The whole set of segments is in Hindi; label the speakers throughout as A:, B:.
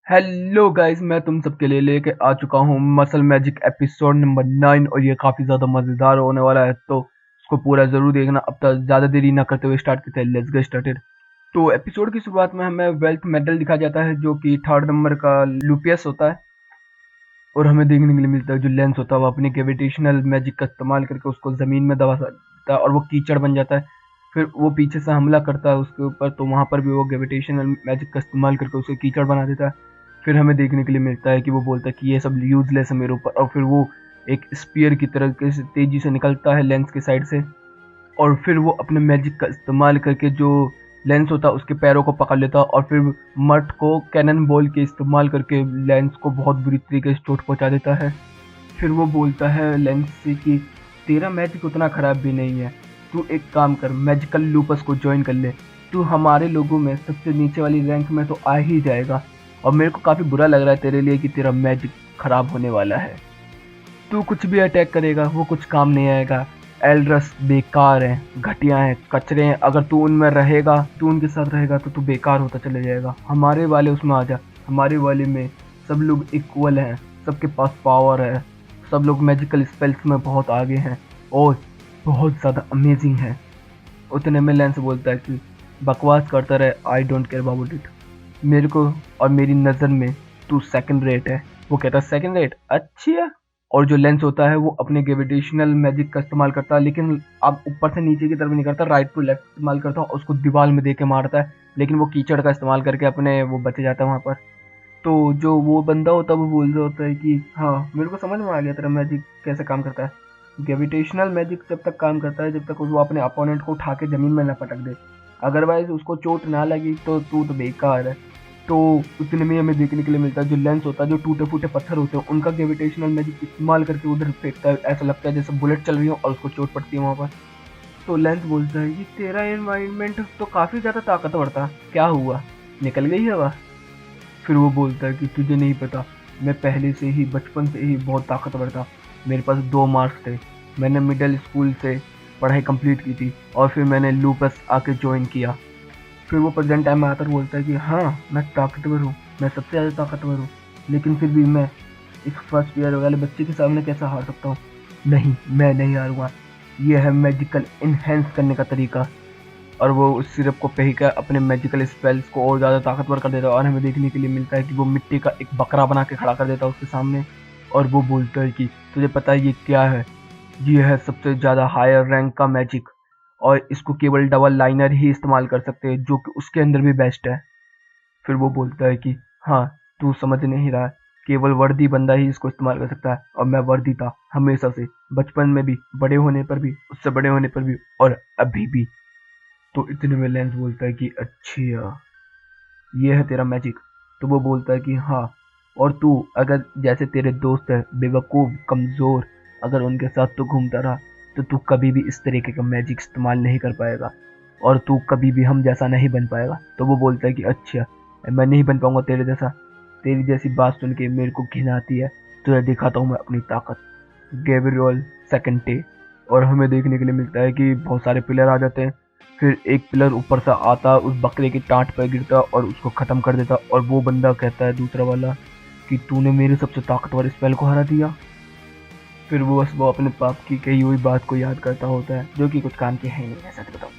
A: हेलो गाइस, मैं तुम सबके लिए लेके आ चुका हूँ मसल मैजिक एपिसोड नंबर 9 और ये काफ़ी ज़्यादा मज़ेदार होने वाला है। तो इसको पूरा ज़रूर देखना। अब तक ज़्यादा देरी ना करते हुए स्टार्ट करते हैं। Let's get started. तो एपिसोड की शुरुआत में हमें वेल्थ मेडल दिखाया जाता है जो कि थर्ड नंबर का लूपियस होता है। और हमें देखने के लिए मिलता है जो लेंस होता है वो अपनी ग्रेविटेशनल मैजिक का इस्तेमाल करके उसको ज़मीन में दबा सकता है और वो कीचड़ बन जाता है। फिर वो पीछे से हमला करता है उसके ऊपर, तो वहाँ पर भी वो ग्रेविटेशनल मैजिक का इस्तेमाल करके उसे कीचड़ बना देता है। फिर हमें देखने के लिए मिलता है कि वो बोलता है कि ये सब यूजलेस है मेरे ऊपर, और फिर वो एक स्पीयर की तरह से तेजी से निकलता है लेंस के साइड से। और फिर वो अपने मैजिक का इस्तेमाल करके जो लेंस होता है उसके पैरों को पकड़ लेता है और फिर मर्ट को कैनन बॉल के इस्तेमाल करके लेंस को बहुत बुरी तरीके से चोट पहुंचा देता है। फिर वो बोलता है लेंस से कि तेरा मैजिक उतना ख़राब भी नहीं है, तू एक काम कर, मैजिकल लूपस को ज्वाइन कर ले। तू हमारे लोगों में सबसे नीचे वाली रैंक में तो आ ही जाएगा, और मेरे को काफ़ी बुरा लग रहा है तेरे लिए कि तेरा मैजिक ख़राब होने वाला है। तू कुछ भी अटैक करेगा वो कुछ काम नहीं आएगा। एल्ड्रस बेकार है, घटिया है, कचरे हैं। अगर तू उनमें रहेगा, तू उनके साथ रहेगा तो तू बेकार होता चले जाएगा। हमारे वाले उसमें आ जा। हमारे वाले में सब लोग इक्वल हैं, सबके पास पावर है, सब लोग मैजिकल स्पेल्स में बहुत आगे हैं और बहुत ज़्यादा अमेजिंग है। उतने में लेंस बोलता है कि बकवास करता रहे, I don't care about it. मेरे को और मेरी नज़र में तू सेकंड रेट है। वो कहता है सेकंड रेट, अच्छा। और जो लेंस होता है वो अपने ग्रेविटेशनल मैजिक का इस्तेमाल करता है, लेकिन अब ऊपर से नीचे की तरफ नहीं करता, राइट टू लेफ्ट इस्तेमाल करता है और उसको दीवार में दे के मारता है। लेकिन वो कीचड़ का इस्तेमाल करके अपने वो बच जाता है वहाँ पर। तो जो वो बंदा होता है वो बोल रहा होता है कि हाँ, मेरे को समझ में आ गया तेरा मैजिक कैसे काम करता है। ग्रेविटेशनल मैजिक जब तक काम करता है जब तक वो अपने अपोनेंट को उठा के ज़मीन में ना पटक दे, अदरवाइज उसको चोट ना लगी तो तू तो बेकार है। तो उतने में हमें देखने के लिए मिलता है जो लेंस होता है, जो टूटे फूटे पत्थर होते हैं उनका ग्रेविटेशनल मैजिक इस्तेमाल करके उधर फेंकता है। ऐसा लगता है जैसे बुलेट चल रही हो और उसको चोट पड़ती है वहाँ पर। तो लेंस बोलता है कि तेरा एनवायरनमेंट तो काफ़ी ज़्यादा ताकतवर था, क्या हुआ, निकल गई हवा? फिर वो बोलता है कि तुझे नहीं पता, मैं पहले से ही बचपन से ही बहुत ताकतवर था। मेरे पास 2 मार्क्स थे। मैंने मिडिल स्कूल से पढ़ाई कंप्लीट की थी और फिर मैंने लूपस आके ज्वाइन किया। फिर वो प्रेजेंट टाइम में आकर बोलता है कि हाँ, मैं ताकतवर हूँ, मैं सबसे ज़्यादा ताकतवर हूँ, लेकिन फिर भी मैं इस फर्स्ट ईयर वाले बच्चे के सामने कैसे हार सकता हूँ? नहीं, मैं नहीं हारूंगा। ये है मैजिकल इन्हेंस करने का तरीका। और वो उस सिरप को पीकर अपने मैजिकल स्पेल्स को और ज़्यादा ताकतवर कर देता है। और हमें देखने के लिए मिलता है कि वो मिट्टी का एक बकरा बना के खड़ा कर देता है उसके सामने। और वो बोलता है कि तुझे पता है ये क्या है? ये है सबसे ज़्यादा हायर रैंक का मैजिक, और इसको केवल डबल लाइनर ही इस्तेमाल कर सकते हैं, जो कि उसके अंदर भी बेस्ट है। फिर वो बोलता है कि हाँ, तू समझ नहीं रहा, केवल वर्दी बंदा ही इसको इस्तेमाल कर सकता है, और मैं वर्दी था हमेशा से, बचपन में भी, बड़े होने पर भी, उससे बड़े होने पर भी, और अभी भी। तो इतने में लेंस बोलता है कि अच्छा, ये है तेरा मैजिक? तो वो बोलता है कि हाँ, और तू अगर जैसे तेरे दोस्त है बेवकूफ़ कमज़ोर, अगर उनके साथ तू घूमता रहा तो तू कभी भी इस तरीके का मैजिक इस्तेमाल नहीं कर पाएगा, और तू कभी भी हम जैसा नहीं बन पाएगा। तो वो बोलता है कि अच्छा, मैं नहीं बन पाऊंगा तेरे जैसा? तेरी जैसी बात सुन के मेरे को घिन आती है। तुझे दिखाता हूँ मैं अपनी ताकत। Gabriel second day. और हमें देखने के लिए मिलता है कि बहुत सारे प्लेयर आ जाते हैं। फिर एक पिलर ऊपर से आता, उस बकरे की टाँट पर गिरता और उसको ख़त्म कर देता। और वो बंदा कहता है, दूसरा वाला, कि तूने मेरे सबसे ताकतवर स्पेल को हरा दिया। फिर वो बस वो अपने पाप की कही हुई बात को याद करता होता है, जो कि कुछ काम की है नहीं, ऐसा बताऊँ।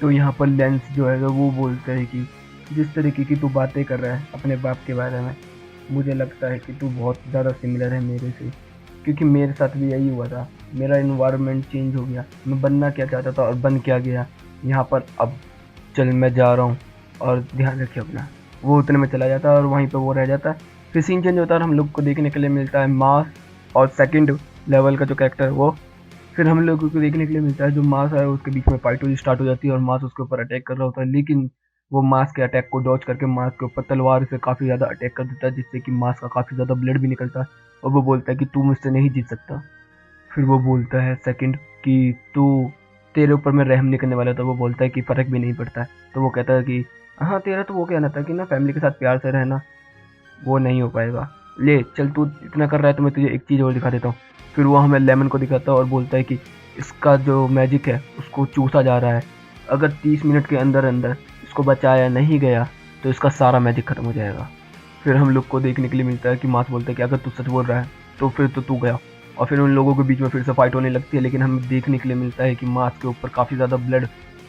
A: तो यहाँ पर लेंस जो है वो बोलता है कि जिस तरीके की तू बातें कर रहा है अपने बाप के बारे में, मुझे लगता है कि तू बहुत ज़्यादा सिमिलर है मेरे से, क्योंकि मेरे साथ भी यही हुआ था। मेरा इन्वायरमेंट चेंज हो गया, मैं बनना क्या चाहता था और बन क्या गया यहाँ पर। अब चल, मैं जा रहा हूँ और ध्यान रखिए अपना। वो उतने में चला जाता है और वहीं पर वो रह जाता है। फिर सीन चेंज होता है और हम लोग को देखने के लिए मिलता है मास और सेकंड लेवल का जो कैरेक्टर है वो। फिर हम लोगों को देखने के लिए मिलता है जो मास है उसके बीच में फाइट हुई स्टार्ट हो जाती है और मास उसके ऊपर अटैक कर रहा होता है, लेकिन वो मास के अटैक को डॉज करके मास के ऊपर तलवार से काफ़ी ज़्यादा अटैक कर देता है, जिससे कि मास का काफ़ी ज़्यादा ब्लड भी निकलता है। और वो बोलता है कि तू मुझसे नहीं जीत सकता। फिर वो बोलता है सेकंड कि तू, तेरे ऊपर मैं रहम नहीं करने वाला था। वो बोलता है कि फ़र्क भी नहीं पड़ता है। तो वो कहता है कि हाँ, तेरा तो वो कहना था कि ना फैमिली के साथ प्यार से रहना, वो नहीं हो पाएगा। ले चल, तू इतना कर रहा है तो मैं तुझे एक चीज़ और दिखा देता हूँ। फिर वो हमें लेमन को दिखाता है और बोलता है कि इसका जो मैजिक है उसको चूसा जा रहा है। अगर 30 मिनट के अंदर अंदर इसको बचाया नहीं गया तो इसका सारा मैजिक ख़त्म हो जाएगा। फिर हम लोग को देखने के लिए मिलता है कि मास बोलता है कि अगर तू सच बोल रहा है तो फिर तो तू गया। और फिर उन लोगों के बीच में फिर से फाइट होने लगती है, लेकिन हमें देखने के लिए मिलता है कि मास के ऊपर काफ़ी ज़्यादा ब्लड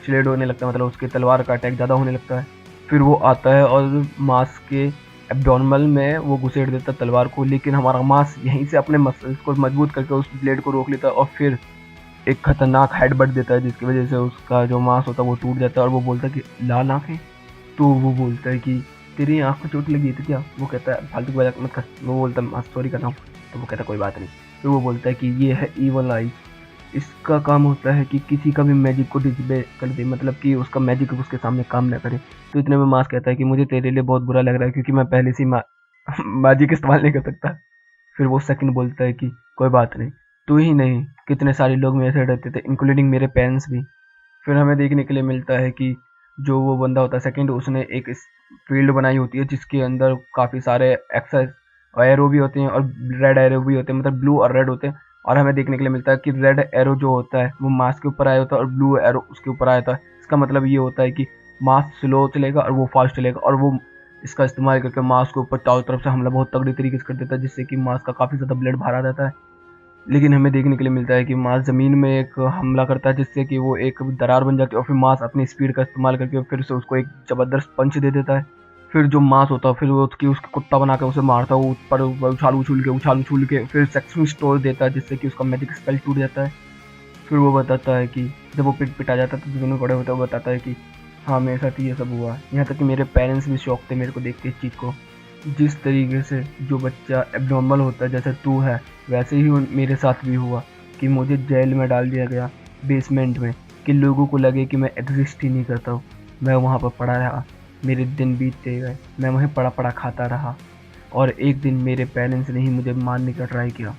A: शेड होने लगता है, मतलब उसके तलवार का अटैक ज़्यादा होने लगता है। फिर वो आता है और मास के एब्डोर्नल में वो घुसेड़ देता है तलवार को, लेकिन हमारा मास यहीं से अपने मसल्स को मजबूत करके उस ब्लेड को रोक लेता है और फिर एक खतरनाक हेडबट देता है, जिसकी वजह से उसका जो मांस होता है वो टूट जाता है। और वो बोलता है कि लाल आंखें, तो वो बोलता है कि तेरी आँख को चोट लगी थी क्या? वो कहता है फालतू की मजाक मत कर। वो बोलता है सॉरी कर रहा हूँ। तो वो कहता है कोई बात नहीं। फिर वो बोलता है कि ये है ईवल आई, इसका काम होता है कि किसी का भी मैजिक को डिसबे कर दे, मतलब कि उसका मैजिक उसके सामने काम ना करे। तो इतने में मास कहता है कि मुझे तेरे लिए बहुत बुरा लग रहा है, क्योंकि मैं पहले से मैजिक इस्तेमाल नहीं कर सकता। फिर वो सेकंड बोलता है कि कोई बात नहीं, तू ही नहीं कितने सारे लोग मेरे साथ रहते थे, इंक्लूडिंग मेरे पेरेंट्स भी। फिर हमें देखने के लिए मिलता है कि जो वो बंदा होता है सेकंड, उसने एक फील्ड बनाई होती है जिसके अंदर काफ़ी सारे एक्सेस एरो भी होते हैं और रेड एरो भी होते हैं, मतलब ब्लू और रेड होते हैं। और हमें देखने के लिए मिलता है कि रेड एरो जो होता है वो मास के ऊपर आया होता है और ब्लू एरो उसके ऊपर आया होता है। इसका मतलब ये होता है कि मास स्लो चलेगा और वो फास्ट चलेगा, और वो इसका इस्तेमाल करके मास के ऊपर चारों तरफ से हमला बहुत तगड़ी तरीके से कर देता है, जिससे कि मास का काफ़ी ज़्यादा ब्लड बाहर आ जाता है। लेकिन हमें देखने के लिए मिलता है कि मास ज़मीन में एक हमला करता है, जिससे कि वो एक दरार बन जाती है, और फिर मास अपनी स्पीड का इस्तेमाल करके फिर से उसको एक ज़बरदस्त पंच दे देता है। फिर जो मास होता है फिर वो उसकी कुत्ता बना के उसे मारता है, वो ऊपर उछाल उछूल के फिर सेक्स तोड़ देता है, जिससे कि उसका मैजिक स्पेल टूट जाता है। फिर वो बताता है कि जब वो पिटा जाता है तो दोनों बड़े होते हैं, वो बताता है कि हाँ मेरे साथ ये सब हुआ, यहाँ तक कि मेरे पेरेंट्स भी शौक थे मेरे को देख के इस चीज़ को। जिस तरीके से जो बच्चा एब्नॉर्मल होता है जैसे तू है, वैसे ही मेरे साथ भी हुआ कि मुझे जेल में डाल दिया गया बेसमेंट में, कि लोगों को लगे कि मैं एग्जिस्ट ही नहीं करता हूँ। मैं वहाँ पर पड़ा रहा, मेरे दिन बीतते गए, मैं वहीं पड़ा पड़ा खाता रहा, और एक दिन मेरे पेरेंट्स ने ही मुझे मारने का ट्राई किया।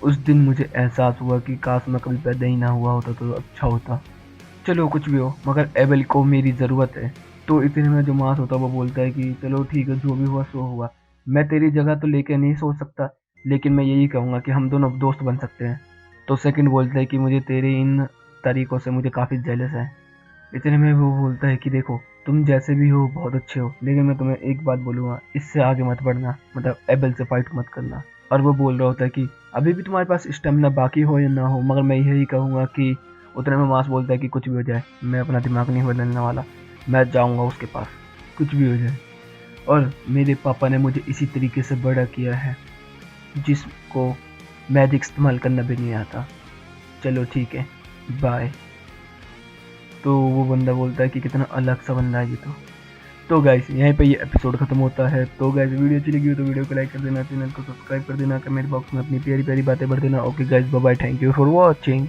A: उस दिन मुझे एहसास हुआ कि काश मैं कभी पैदा ही ना हुआ होता तो अच्छा होता। चलो कुछ भी हो, मगर एबल को मेरी ज़रूरत है। तो इतने में जो मास होता है वो बोलता है कि चलो ठीक है, जो भी हुआ सो हुआ। मैं तेरी जगह तो लेके नहीं सोच सकता, लेकिन मैं यही कहूँगा कि हम दोनों दोस्त बन सकते हैं। तो सेकंड बोलता है कि मुझे तेरे इन तरीक़ों से मुझे काफ़ी जेलस है। इतने में वो बोलता है कि देखो तुम जैसे भी हो बहुत अच्छे हो, लेकिन मैं तुम्हें एक बात बोलूँगा, इससे आगे मत बढ़ना, मतलब एबल से फाइट मत करना। और वो बोल रहा होता है कि अभी भी तुम्हारे पास स्टेमिना बाकी हो या ना हो, मगर मैं यही कहूँगा कि उतने में मास बोलता है कि कुछ भी हो जाए मैं अपना दिमाग नहीं बदलने वाला, मैं जाऊँगा उसके पास, कुछ भी हो जाए। और मेरे पापा ने मुझे इसी तरीके से बड़ा किया है, जिसको मैजिक इस्तेमाल करना भी नहीं आता। चलो ठीक है, बाय। तो वो बंदा बोलता है कि कितना अलग सा बंदा है ये तो गाइस यहीं पे ये एपिसोड खत्म होता है। तो गाइस वीडियो अच्छी लगी हो तो वीडियो को लाइक कर देना, चैनल को सब्सक्राइब कर देना, कमेंट बॉक्स में अपनी प्यारी प्यारी बातें भर देना। Okay guys, bye bye, thank you for watching.